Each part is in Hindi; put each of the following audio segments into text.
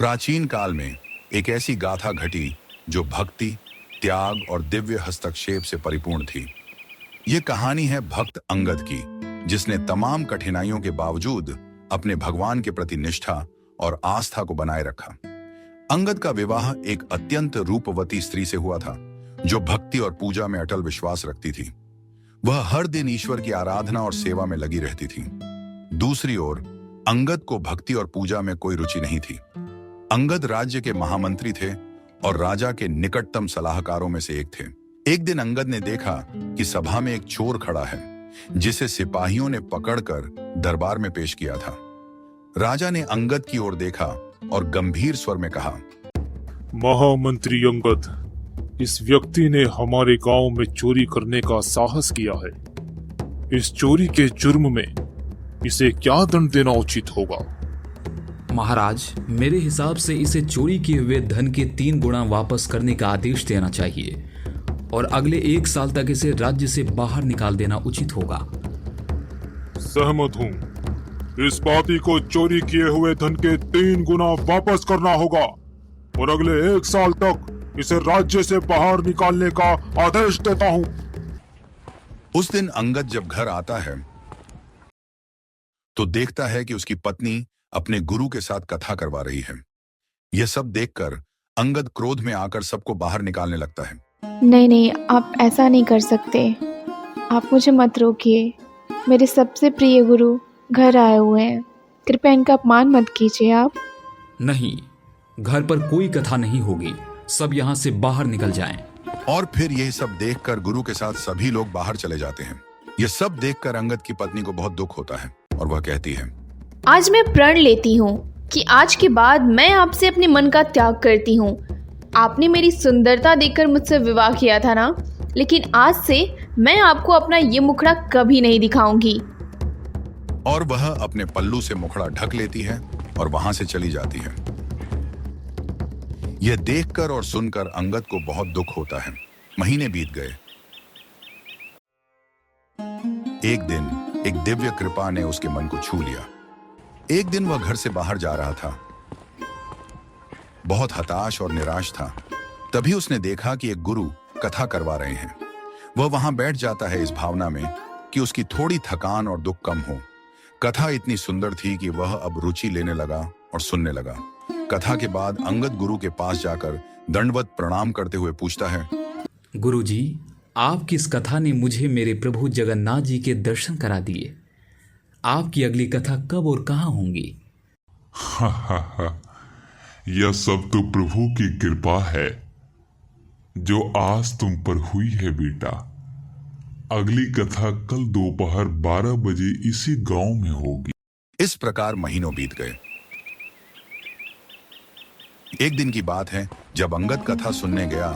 प्राचीन काल में एक ऐसी गाथा घटी जो भक्ति, त्याग और दिव्य हस्तक्षेप से परिपूर्ण थी। ये कहानी है भक्त अंगद की, जिसने तमाम कठिनाइयों के बावजूद अपने भगवान के प्रति निष्ठा और आस्था को बनाए रखा। अंगद का विवाह एक अत्यंत रूपवती स्त्री से हुआ था, जो भक्ति और पूजा में अटल विश्वास रखती थी। वह हर दिन ईश्वर की आराधना और सेवा में लगी रहती थी। दूसरी ओर अंगद को भक्ति और पूजा में कोई रुचि नहीं थी। अंगद राज्य के महामंत्री थे और राजा के निकटतम सलाहकारों में से एक थे। एक दिन अंगद ने देखा कि सभा में एक चोर खड़ा है, जिसे सिपाहियों ने पकड़कर दरबार में पेश किया था। राजा ने अंगद की ओर देखा और गंभीर स्वर में कहा, महामंत्री अंगद, इस व्यक्ति ने हमारे गांव में चोरी करने का साहस किया है। इस चोरी के जुर्म में इसे क्या दंड देना उचित होगा? महाराज, मेरे हिसाब से इसे चोरी किए हुए धन के 3 गुना वापस करने का आदेश देना चाहिए और अगले 1 साल तक इसे राज्य से बाहर निकाल देना उचित होगा। सहमत हूँ। इस पापी को चोरी किए हुए धन के 3 गुना वापस करना होगा और अगले 1 साल तक इसे राज्य से बाहर निकालने का आदेश देता हूँ। उस दिन अंगद जब घर आता है तो देखता है कि उसकी पत्नी अपने गुरु के साथ कथा करवा रही है। यह सब देखकर अंगद क्रोध में आकर सबको बाहर निकालने लगता है। नहीं, आप ऐसा नहीं कर सकते। आप मुझे मत रोकिए। मेरे सबसे प्रिय गुरु घर आए हुए हैं। कृपया इनका अपमान मत कीजिए आप। नहीं, घर पर कोई कथा नहीं होगी। सब यहाँ से बाहर निकल जाएं। और फिर यह सब देखकर गुरु के साथ सभी लोग बाहर चले जाते हैं। यह सब देखकर अंगद की पत्नी को बहुत दुख होता है और वह कहती है, आज मैं प्रण लेती हूँ कि आज के बाद मैं आपसे अपने मन का त्याग करती हूँ। आपने मेरी सुंदरता देखकर मुझसे विवाह किया था ना, लेकिन आज से मैं आपको अपना ये मुखड़ा कभी नहीं दिखाऊंगी। और वह अपने पल्लू से मुखड़ा ढक लेती है और वहां से चली जाती है। यह देखकर और सुनकर अंगद को बहुत दुख होता है। महीने बीत गए। एक दिन एक दिव्य कृपा ने उसके मन को छू लिया। एक दिन वह घर से बाहर जा रहा था, बहुत हताश और निराश था। तभी उसने देखा कि एक गुरु कथा करवा रहे हैं। वह वहां बैठ जाता है इस भावना में कि उसकी थोड़ी थकान और दुख कम हो। कथा इतनी सुंदर थी कि वह अब रुचि लेने लगा और सुनने लगा। कथा के बाद अंगद गुरु के पास जाकर दंडवत प्रणाम करते हुए पूछता है, गुरुजी, आपकी इस कथा ने मुझे मेरे प्रभु जगन्नाथ जी के दर्शन करा दिए। आपकी अगली कथा कब और कहाँ होंगी? यह सब तो प्रभु की कृपा है जो आज तुम पर हुई है बेटा। अगली कथा कल दोपहर 12 बजे इसी गांव में होगी। इस प्रकार महीनों बीत गए। एक दिन की बात है, जब अंगद कथा सुनने गया,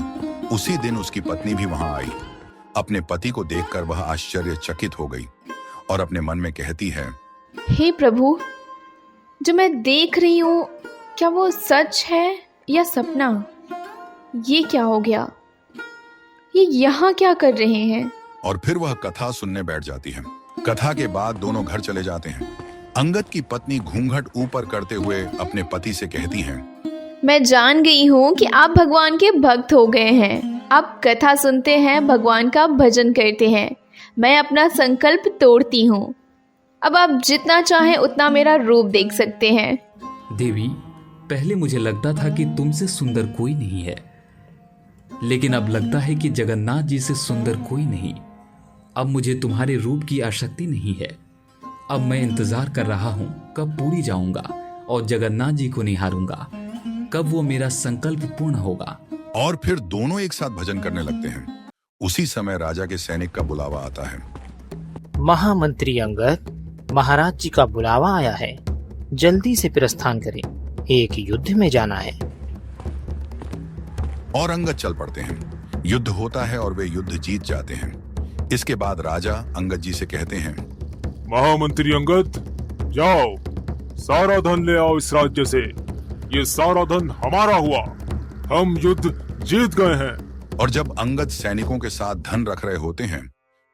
उसी दिन उसकी पत्नी भी वहां आई। अपने पति को देखकर वह आश्चर्यचकित हो गई और अपने मन में कहती है, हे प्रभु, जो मैं देख रही हूँ, क्या वो सच है या सपना? ये क्या हो गया? ये यहाँ क्या कर रहे हैं? और फिर वह कथा सुनने बैठ जाती है। कथा के बाद दोनों घर चले जाते हैं। अंगद की पत्नी घूंघट ऊपर करते हुए अपने पति से कहती हैं, मैं जान गई हूँ कि आप भगवान के भक्त हो गए हैं। आप कथा सुनते हैं, भगवान का भजन करते हैं। मैं अपना संकल्प तोड़ती हूँ। अब आप जितना चाहें उतना मेरा रूप देख सकते हैं। देवी, पहले मुझे लगता था कि तुमसे सुंदर कोई नहीं है, लेकिन अब लगता है कि जगन्नाथ जी से सुंदर कोई नहीं। अब मुझे तुम्हारे रूप की आसक्ति नहीं है। अब मैं इंतजार कर रहा हूँ कब पूरी जाऊंगा और जगन्नाथ जी को निहारूंगा, कब वो मेरा संकल्प पूर्ण होगा। और फिर दोनों एक साथ भजन करने लगते हैं। उसी समय राजा के सैनिक का बुलावा आता है। महामंत्री अंगद, महाराज जी का बुलावा आया है। जल्दी से प्रस्थान करें, एक युद्ध में जाना है। और अंगद चल पड़ते हैं। युद्ध होता है और वे युद्ध जीत जाते हैं। इसके बाद राजा अंगद जी से कहते हैं, महामंत्री अंगद, जाओ, सारा धन ले आओ इस राज्य से। ये सारा धन हमारा हुआ। हम युद्ध जीत गए हैं। और जब अंगद सैनिकों के साथ धन रख रहे होते हैं,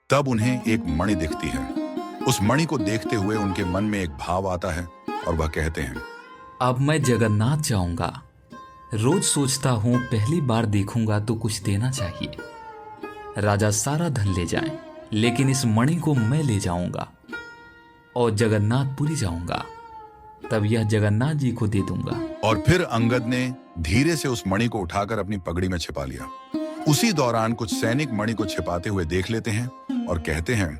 तब उन्हें एक मणि दिखती है। उस मणि को देखते हुए उनके मन में एक भाव आता है और वह कहते हैं, अब मैं जगन्नाथ जाऊंगा। रोज सोचता हूं पहली बार देखूंगा तो कुछ देना चाहिए। राजा सारा धन ले जाए, लेकिन इस मणि को मैं ले जाऊंगा और जगन्नाथपुरी जाऊंगा, तब यह जगन्नाथ जी को दे दूंगा। और फिर अंगद ने धीरे से उस मणि को उठाकर अपनी पगड़ी में छिपा लिया। उसी दौरान कुछ सैनिक मणि को छिपाते हुए देख लेते हैं और कहते हैं,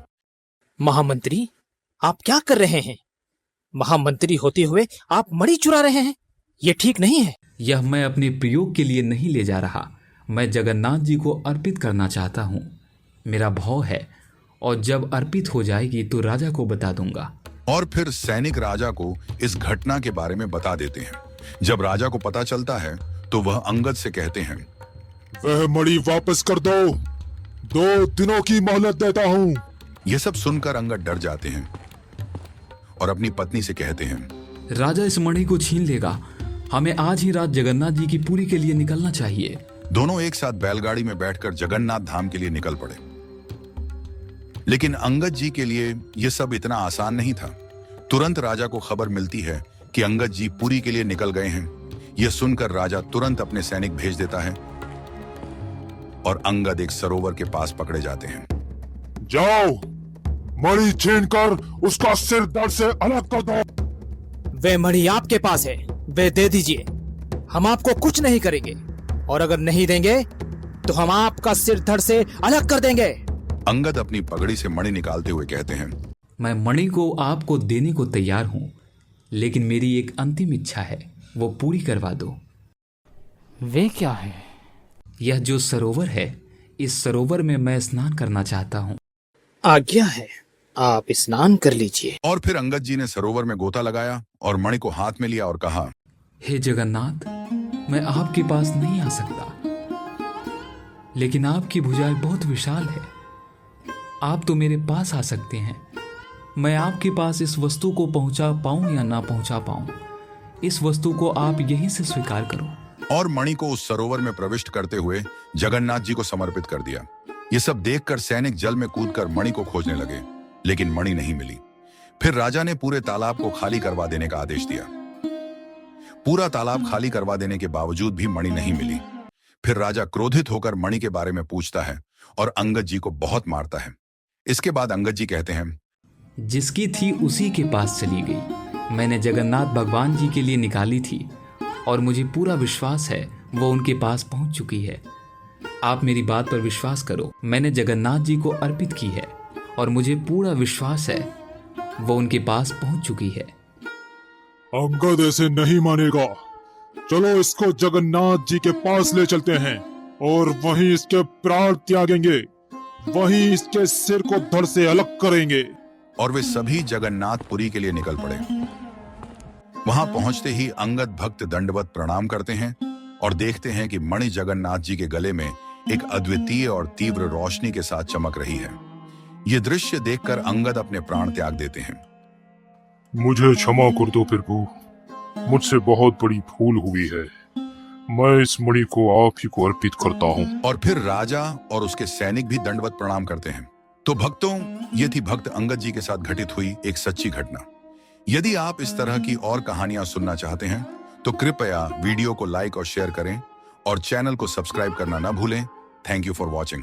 महामंत्री, आप क्या कर रहे हैं? महामंत्री होते हुए आप मणि चुरा रहे हैं, ये ठीक नहीं है। यह मैं अपने प्रयोग के लिए नहीं ले जा रहा, मैं जगन्नाथ जी को अर्पित करना चाहता हूँ। मेरा भाव है, और जब अर्पित हो जाएगी तो राजा को बता दूंगा। और फिर सैनिक राजा को इस घटना के बारे में बता देते हैं। जब राजा को पता चलता है तो वह अंगद से कहते हैं, वह मणि वापस कर दो, 2 दिनों की मोहलत देता हूँ। यह सब सुनकर अंगद डर जाते हैं और अपनी पत्नी से कहते हैं, राजा इस मणि को छीन लेगा, हमें आज ही रात जगन्नाथ जी की पूरी के लिए निकलना चाहिए। दोनों एक साथ बैलगाड़ी में बैठकर जगन्नाथ धाम के लिए निकल पड़े। लेकिन अंगद जी के लिए यह सब इतना आसान नहीं था। तुरंत राजा को खबर मिलती है कि अंगद जी पुरी के लिए निकल गए हैं। यह सुनकर राजा तुरंत अपने सैनिक भेज देता है और अंगद एक सरोवर के पास पकड़े जाते हैं। जाओ, मणि छीन कर उसका सिर धड़ से अलग कर दो। वे मणि आपके पास है, वे दे दीजिए, हम आपको कुछ नहीं करेंगे, और अगर नहीं देंगे तो हम आपका सिर धड़ से अलग कर देंगे। अंगद अपनी पगड़ी से मणि निकालते हुए कहते हैं, मैं मणि को आपको देने को तैयार हूं, लेकिन मेरी एक अंतिम इच्छा है, वो पूरी करवा दो। वे क्या है? यह जो सरोवर है, इस सरोवर में मैं स्नान करना चाहता हूँ। आज्ञा है, आप स्नान कर लीजिए। और फिर अंगद जी ने सरोवर में गोता लगाया और मणि को हाथ में लिया और कहा, हे जगन्नाथ, मैं आपके पास नहीं आ सकता, लेकिन आपकी भुजाएं बहुत विशाल है, आप तो मेरे पास आ सकते हैं। मैं आपके पास इस वस्तु को पहुंचा पाऊं या ना पहुंचा पाऊं, इस वस्तु को आप यहीं से स्वीकार करो। और मणि को उस सरोवर में प्रविष्ट करते हुए जगन्नाथ जी को समर्पित कर दिया। ये सब देखकर सैनिक जल में कूदकर मणि को खोजने लगे, लेकिन मणि नहीं मिली। फिर राजा ने पूरे तालाब को खाली करवा देने का आदेश दिया। पूरा तालाब खाली करवा देने के बावजूद भी मणि नहीं मिली। फिर राजा क्रोधित होकर मणि के बारे में पूछता है और अंगद जी को बहुत मारता है। इसके बाद अंगद जी कहते हैं, जिसकी थी उसी के पास चली गई। मैंने जगन्नाथ भगवान जी के लिए निकाली थी और मुझे पूरा विश्वास है वो उनके पास पहुंच चुकी है। आप मेरी बात पर विश्वास करो, मैंने जगन्नाथ जी को अर्पित की है और मुझे पूरा विश्वास है वो उनके पास पहुंच चुकी है। अंगद ऐसे नहीं मानेगा। चलो इसको जगन्नाथ जी के पास ले चलते हैं और वहीं इसके प्राण त्यागेंगे, वहीं इसके सिर को धड़ से अलग करेंगे। और वे सभी जगन्नाथपुरी के लिए निकल पड़े। वहां पहुंचते ही अंगद भक्त दंडवत प्रणाम करते हैं और देखते हैं कि मणि जगन्नाथ जी के गले में एक अद्वितीय और तीव्र रोशनी के साथ चमक रही है। यह दृश्य देखकर अंगद अपने प्राण त्याग देते हैं। मुझे क्षमा कर दो प्रभु, मुझसे बहुत बड़ी भूल हुई है। मैं इस मणि को आप ही को अर्पित करता हूँ। और फिर राजा और उसके सैनिक भी दंडवत प्रणाम करते हैं। तो भक्तों, ये थी भक्त अंगद जी के साथ घटित हुई एक सच्ची घटना। यदि आप इस तरह की और कहानियां सुनना चाहते हैं तो कृपया वीडियो को लाइक और शेयर करें और चैनल को सब्सक्राइब करना ना भूलें। Thank you for watching.